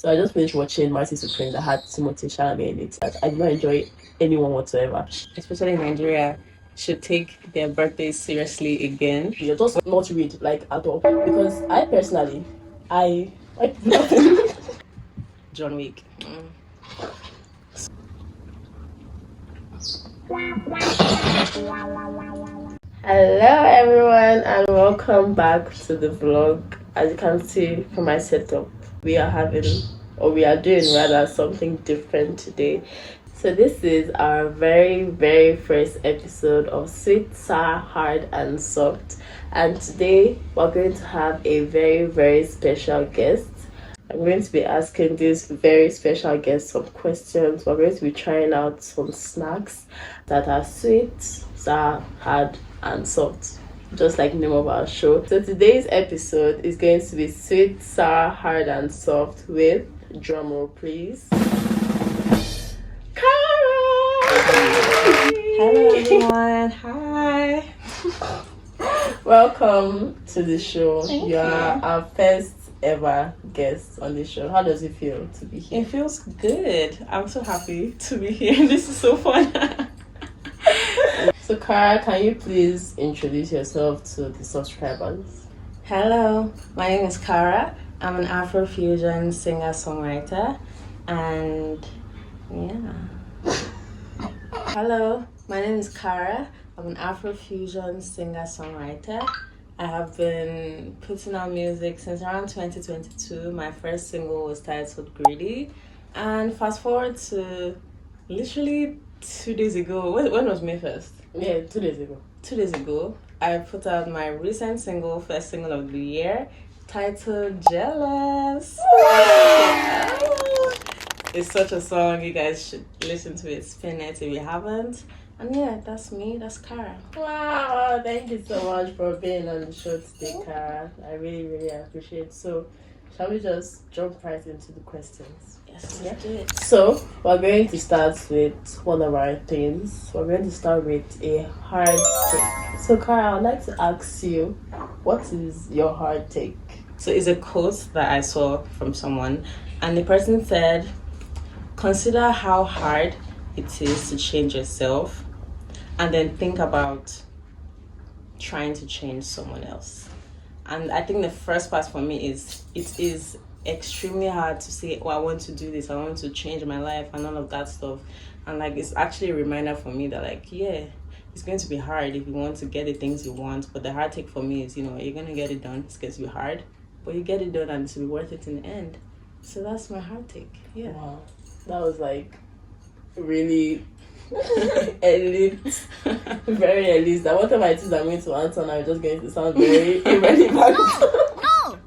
So I just finished watching Mercy Supreme that had Timothy Chalamet in it. I did not enjoy anyone whatsoever. Especially in Nigeria, should take their birthdays seriously again. You're just not read like at all. Because I personally, I John Wick. Hello everyone and welcome back to the vlog. As you can see from my setup, we are doing rather something different today. So this is our very first episode of Sweet, Sour, Hard and Soft, and today we're going to have a very special guest. I'm going to be asking this very special guest some questions. We're going to be trying out some snacks that are sweet, sour, hard and soft, just like the name of our show. So today's episode is going to be Sweet, Sour, Hard and Soft with, drumroll please, KARAH! Hello everyone. Hi. Welcome to the show. Thank You are our first ever guest on the show. How does it feel to be here? It feels good. I'm so happy to be here. This is so fun. So KARAH, can you please introduce yourself to the subscribers? Hello, my name is KARAH. I'm an Afrofusion singer-songwriter, and yeah. Hello, my name is KARAH. I'm an Afrofusion singer-songwriter. I have been putting out music since around 2022. My first single was titled Greedy. And fast forward to literally 2 days ago. When was May 1st? Yeah, 2 days ago. 2 days ago, I put out my recent single, first single of the year, titled Jealous. Wow. It's such a song. You guys should listen to it, spin it if you haven't. And yeah, that's me. That's KARAH. Wow, thank you so much for being on the show today, KARAH. I really appreciate it. So, shall we just jump right into the questions? Yes, let's do it. So, we're going to start with one of our themes. We're going to start with a hard take. So, KARAH, I'd like to ask you, what is your hard take? So it's a quote that I saw from someone, and the person said, consider how hard it is to change yourself, and then think about trying to change someone else. And I think the first part for me is, it is extremely hard to say, oh, I want to do this, I want to change my life and all of that stuff. And like, it's actually a reminder for me that like, yeah, it's going to be hard if you want to get the things you want. But the hard take for me is, you're going to get it done. It's going to be hard, but you get it done and it's will be worth it in the end. So that's my hard take. Yeah. Wow, that was like really elite, very elite. That whatever it is I'm going to answer now is just going to sound very irrelevant. No.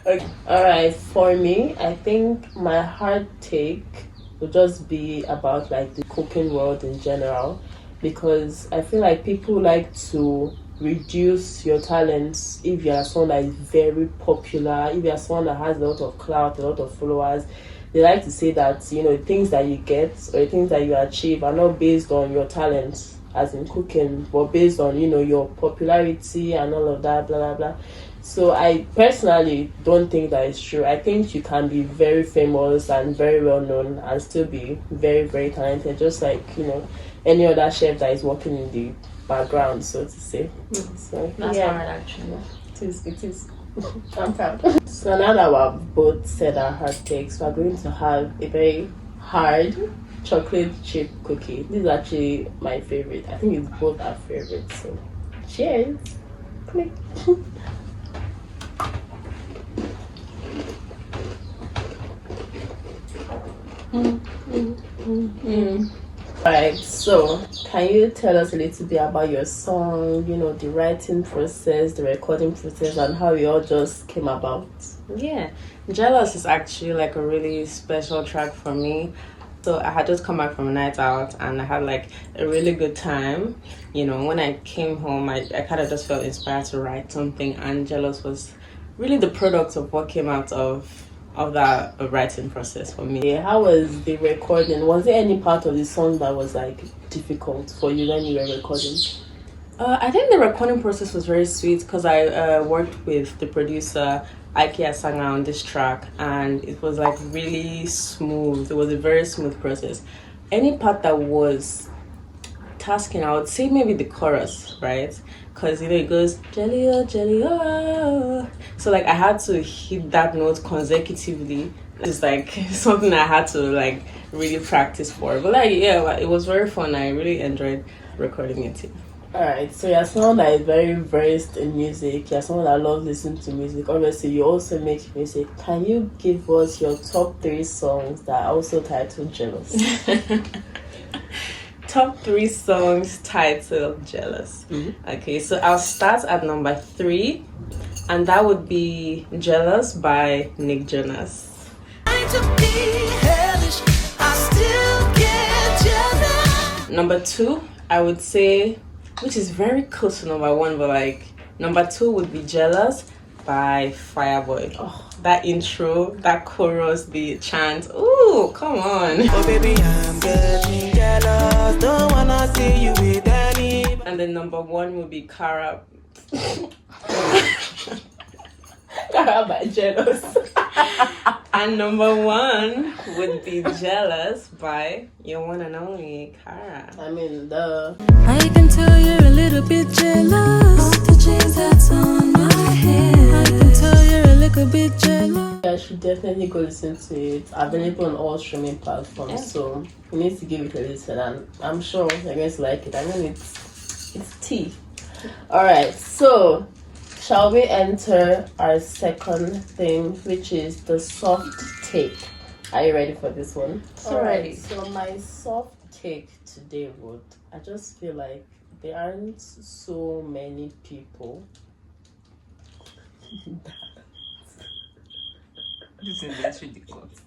Okay. All right, for me, I think my hard take would just be about like the cooking world in general, because I feel like people like to reduce your talents if you are someone that is very popular, if you are someone that has a lot of clout, a lot of followers. They like to say that, things that you get or things that you achieve are not based on your talents, as in cooking, but based on, your popularity and all of that, blah, blah, blah. So I personally don't think that is true. I think you can be very famous and very well known and still be very talented, just like, any other chef that is working in the background, so to say. So That's hard, actually. It is. I'm proud. So now that we've both said our hard takes, we're going to have a very hard chocolate chip cookie. This is actually my favorite. I think it's both our favorites. So cheers. Click. Alright, so can you tell us a little bit about your song, the writing process, the recording process, and how it all just came about? Yeah, Jealous is actually like a really special track for me. So I had just come back from a night out and I had like a really good time. When I came home, I kind of just felt inspired to write something, and Jealous was really the product of what came out of that writing process for me. Yeah, how was the recording? Was there any part of the song that was like difficult for you when you were recording? I think the recording process was very sweet because I worked with the producer Ike Asanga on this track, and it was like really smooth. It was a very smooth process. Any part that was tasking, I would say maybe the chorus, right? Because it goes jelly oh jelly oh. So like I had to hit that note consecutively. It's like something I had to like really practice for. But like yeah, it was very fun. I really enjoyed recording it too. Alright, so you're someone that is very versed in music. You're someone that loves listening to music. Obviously, you also make music. Can you give us your top 3 songs that are also titled Jealous? Top 3 songs titled Jealous. Mm-hmm. Okay, so I'll start at number 3, and that would be Jealous by Nick Jonas. Number 2, I would say, which is very close to number 1, but like number 2 would be Jealous by Fireboy. Oh, that intro, that chorus, the chant. Ooh, come on. Oh baby, I'm getting jealous. Don't wanna see you with any. And then number 1 would be KARAH. KARAH by Jealous. And number 1 would be Jealous by your one and only KARAH. I mean, I can tell you're a little bit jealous of the chains that's on my head. I can tell you're a little bit jealous. I should definitely go listen to it. Available on all streaming platforms, Yeah. so you need to give it a listen, and I'm sure you're going to like it. I mean, it's tea. Alright, so shall we enter our second thing, which is the soft take? Are you ready for this one? Alright, so my soft take today would, I just feel like there aren't so many people This is just ridiculous.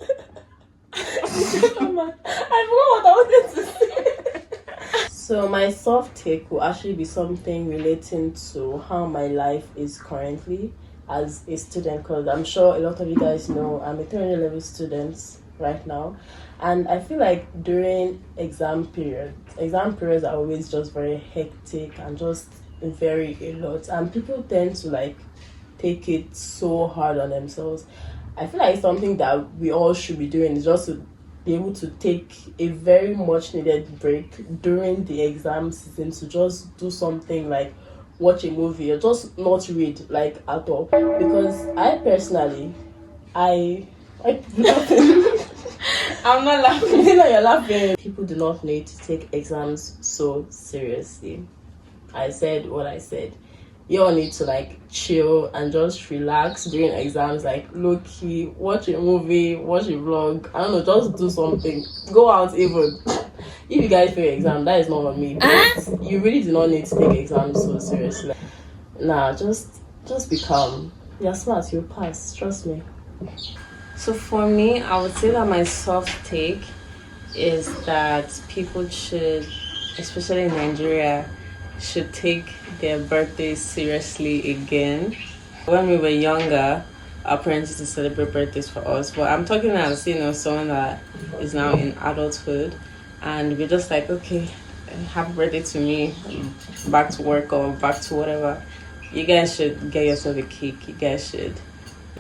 Mama, I forgot what I wanted to say. So my soft take will actually be something relating to how my life is currently as a student, because I'm sure a lot of you guys know I'm a 300 level student right now, and I feel like during exam periods are always just very hectic and just very a lot, and people tend to like take it so hard on themselves. I feel like something that we all should be doing is just to be able to take a very much needed break during the exam season, to just do something like watch a movie or just not read like at all. Because I personally, I I'm not laughing. you know you're laughing. People do not need to take exams so seriously. I said what I said. You all need to like chill and just relax during exams, like low key, watch a movie, watch a vlog, I don't know, just do something. Go out even. If you guys fail exam, that is not on me. But you really do not need to take exams so seriously. Nah, just be calm. You're smart, you'll pass, trust me. So for me, I would say that my soft take is that people should, especially in Nigeria, should take their birthdays seriously again. When we were younger, our parents used to celebrate birthdays for us, but I'm talking as, you know, someone that is now in adulthood, and we're just like, okay, happy birthday to me, back to work or back to whatever. You guys should get yourself a cake. You guys should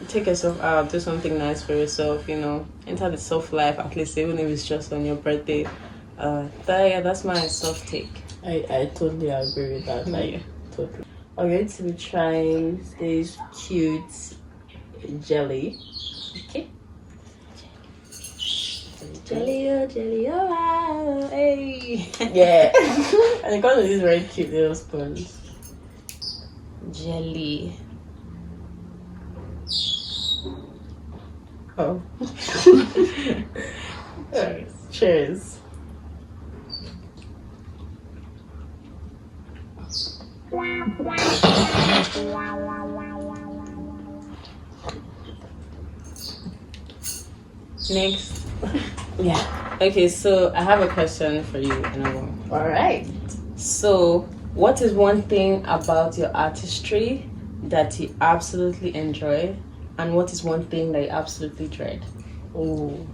take yourself out, do something nice for yourself, you know, enter the soft life, at least even if it's just on your birthday. That's my soft take. I totally agree with that. Like, Yeah. totally. I'm going to be trying this cute jelly. Okay. Jelly, oh, wow, hey. Yeah. And it comes with these very cute little spoons. Jelly. Oh. Cheers. Cheers. Next. Yeah. Okay, so I have a question for you, Anna. All right. So, what is one thing about your artistry that you absolutely enjoy, and what is one thing that you absolutely dread? Oh.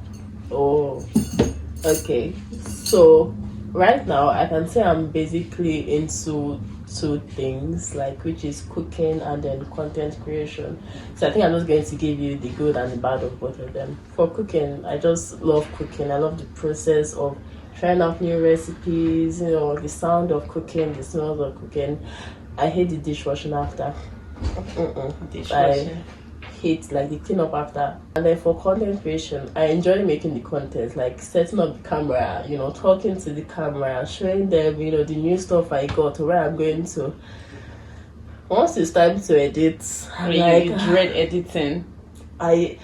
Okay. So right now I can say I'm basically into two things, like which is cooking and then content creation. So I think I'm just going to give you the good and the bad of both of them. For cooking, I just love cooking. I love the process of trying out new recipes, you know, the sound of cooking, the smells of cooking. I hate the dishwashing after. Dishwashing. Hate like the clean up after. And then for content creation, I enjoy making the content, like setting up the camera, you know, talking to the camera, showing them, you know, the new stuff I got or where I'm going to. Once it's time to edit, You dread editing. I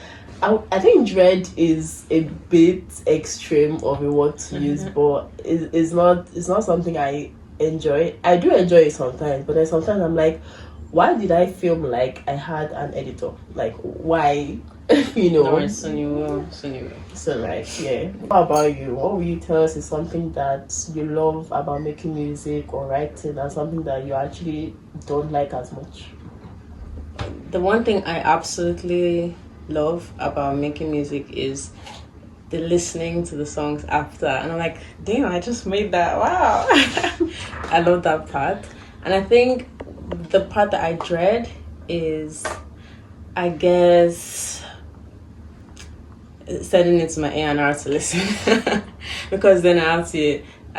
think dread is a bit extreme of a word to use, but it's not something I enjoy. I do enjoy it sometimes, but then sometimes I'm like, why did I film like I had an editor? Like, why? You know. No, soon you will. So right, yeah. What about you? What will you tell us is something that you love about making music or writing, and something that you actually don't like as much? The one thing I absolutely love about making music is the listening to the songs after, and I'm like, damn, I just made that. Wow. I love that part. And I think the part that I dread is, I guess, sending it to my A&R to listen. Because then I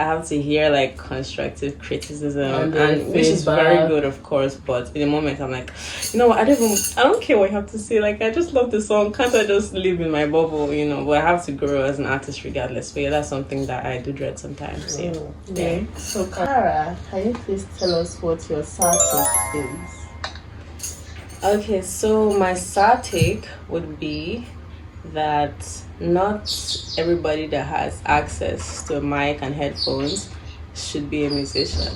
have to hear like constructive criticism, and which is very good, of course, but in the moment I'm like, you know what, I don't care what you have to say, like I just love the song, can't I just live in my bubble, you know? But I have to grow as an artist regardless. But yeah, that's something that I do dread sometimes. Yeah. Okay. So KARAH, can you please tell us what your sad take is? Okay, so my sad take would be that not everybody that has access to a mic and headphones should be a musician.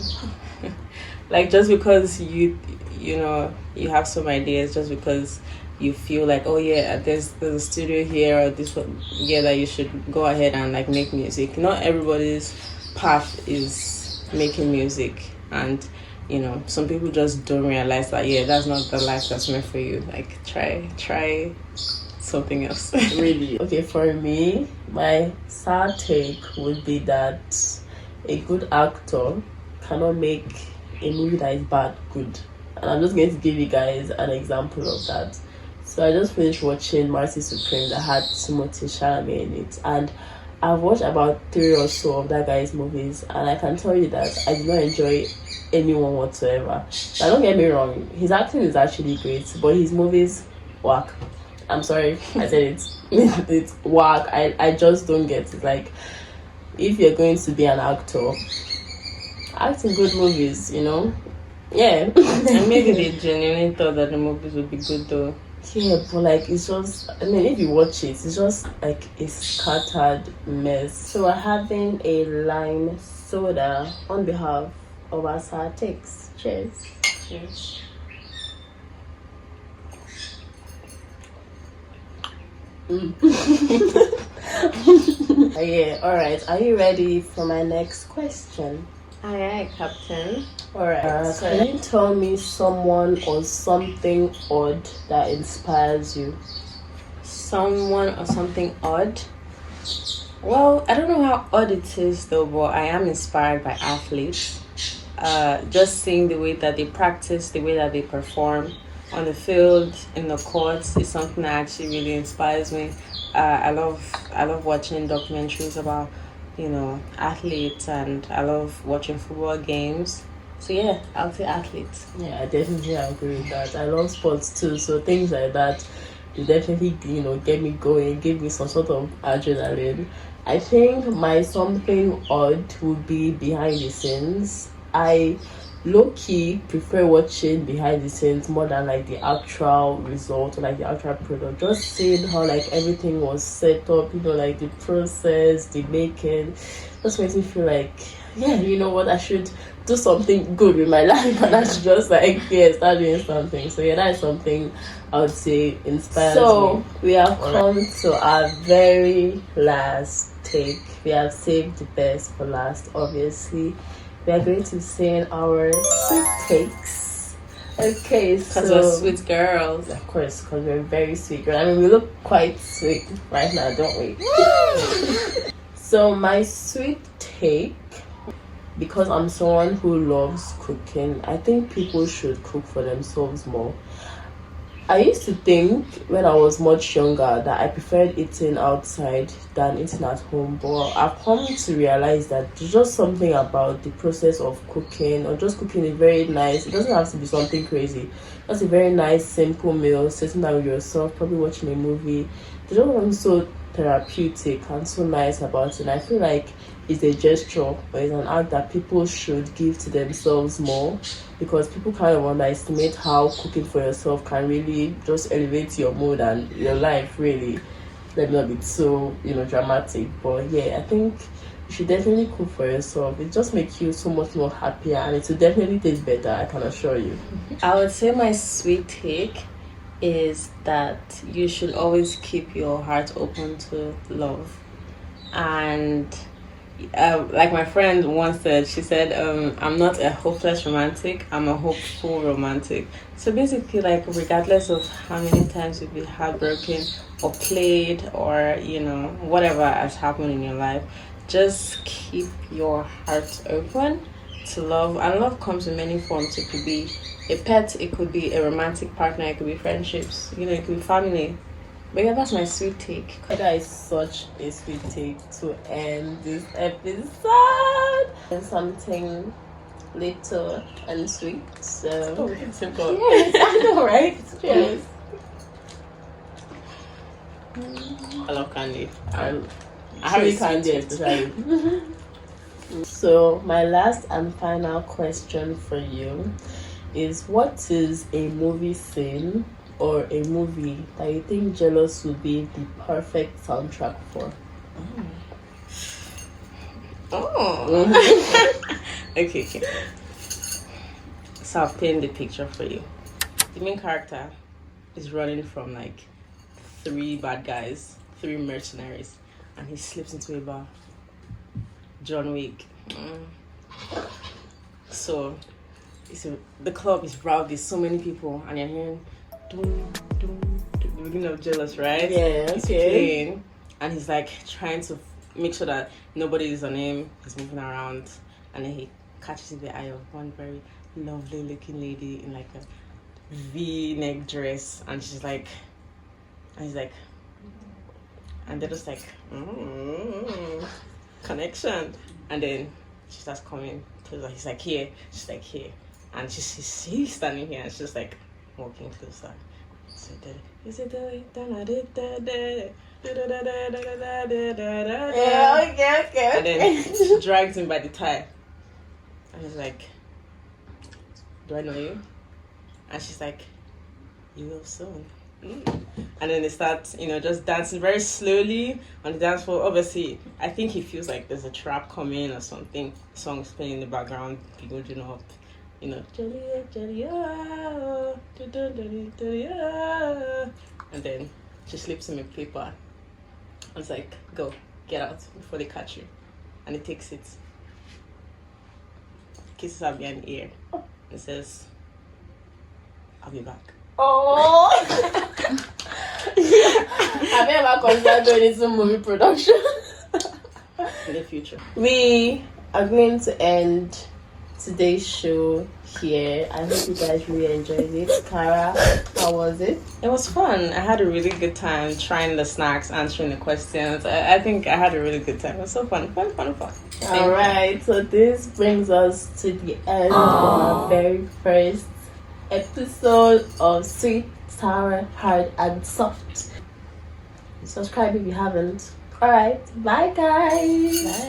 Like, just because you know you have some ideas, just because you feel like, oh yeah, there's a studio here or this one, yeah, that you should go ahead and like make music. Not everybody's path is making music, and you know, some people just don't realize that, yeah, that's not the life that's meant for you. Like, try something else. Really? Okay, for me, my sad take would be that a good actor cannot make a movie that is bad good. And I'm just going to give you guys an example of that. So I just finished watching Mercy Supreme that had Timothée Chalamet in it, and I've watched about 3 or so of that guy's movies, and I can tell you that I did not enjoy anyone whatsoever. Now, don't get me wrong, his acting is actually great, but his movies whack. I'm sorry, I said it. It's whack. I just don't get it. Like, if you're going to be an actor, act in good movies, you know? Yeah. And maybe they genuinely thought that the movies would be good though. Yeah, but like, it's just, I mean, if you watch it, it's just like a scattered mess. So we're having a lime soda on behalf of our sad takes. Cheers. Cheers. Yeah, alright. Are you ready for my next question? Aye, Captain. Alright. Can you tell me someone or something odd that inspires you? Someone or something odd? Well, I don't know how odd it is though, but I am inspired by athletes. Just seeing the way that they practice, the way that they perform on the field, in the courts, is something that actually really inspires me. I love watching documentaries about, you know, athletes, and I love watching football games. So yeah, I'll say athletes. Yeah, I definitely agree with that. I love sports too, so things like that, they definitely, you know, get me going, give me some sort of adrenaline. I think my something odd would be behind the scenes. I low-key prefer watching behind the scenes more than like the actual result or like the actual product. Just seeing how like everything was set up, you know, like the process, the making, just makes me feel like, yeah, you know what, I should do something good with my life, and I should just like, yeah, start doing something. So yeah, that is something I would say inspires me. So we have come to our very last take. We have saved the best for last, obviously. We are going to sing our sweet takes. Okay, so Because we're sweet girls. of course, because we're very sweet girls. I mean, we look quite sweet right now, don't we? So my sweet take because I'm someone who loves cooking, I think people should cook for themselves more. I used to think when I was much younger that I preferred eating outside than eating at home, but I've come to realize that there's just something about the process of cooking, or just cooking is very nice. It doesn't have to be something crazy. Just a very nice, simple meal, sitting down with yourself, probably watching a movie. There's just something so therapeutic and so nice about it. And I feel like it's a gesture or it's an act that people should give to themselves more, because people kind of underestimate how cooking for yourself can really just elevate your mood and your life, really. Let me not be so, dramatic, but yeah, I think you should definitely cook for yourself. It just makes you so much more happier, and it will definitely taste better, I can assure you. I would say my sweet take is that you should always keep your heart open to love. And like my friend once said, she said, I'm not a hopeless romantic, I'm a hopeful romantic. So basically, like, regardless of how many times you've been heartbroken or played or, whatever has happened in your life, just keep your heart open to love. And love comes in many forms. It could be a pet, it could be a romantic partner, it could be friendships, it could be family. But yeah, that's my sweet take. That is such a sweet take to end this episode. And something little and sweet. So Simple. yes, I know, right? Cheers. I love candy. I have really a candy, sweet tooth. especially. So my last and final question for you is, what is a movie scene or a movie that you think Jealous would be the perfect soundtrack for? Okay. So I'll paint the picture for you. The main character is running from like 3 bad guys, 3 mercenaries, and he slips into a bar. John Wick. So the club is rowdy, there's so many people, and you're hearing the beginning of Jealous, right? Yeah, He's okay. playing, and he's like trying to make sure that nobody is on him. He's moving around, and then he catches the eye of one very lovely looking lady in like a V-neck dress, and he's like, and they're just like, connection. And then she starts coming closer. He's like, here. She's like, here. And she's standing here, and she's just like walking closer. Yeah, okay. And then she drags him by the tie. And he's like, do I know you? And she's like, you will soon. And then they start, just dancing very slowly on the dance floor. Obviously, I think he feels like there's a trap coming or something. Songs playing in the background, people doing up, Jelly, jelly, ah, and then she slips him a paper. And it's like, go, get out before they catch you. And he takes it, kisses her behind the ear, and says, I'll be back. Oh. Have you ever considered doing this in movie production? In the future. We are going to end today's show here. I hope you guys really enjoyed it. KARAH, how was it? It was fun. I had a really good time trying the snacks, answering the questions. I think I had a really good time. It was so fun. Fun. Alright, so this brings us to the end of our very first episode of Sweet, Sour, Hard and Soft. Subscribe if you haven't. Alright, bye guys. Bye.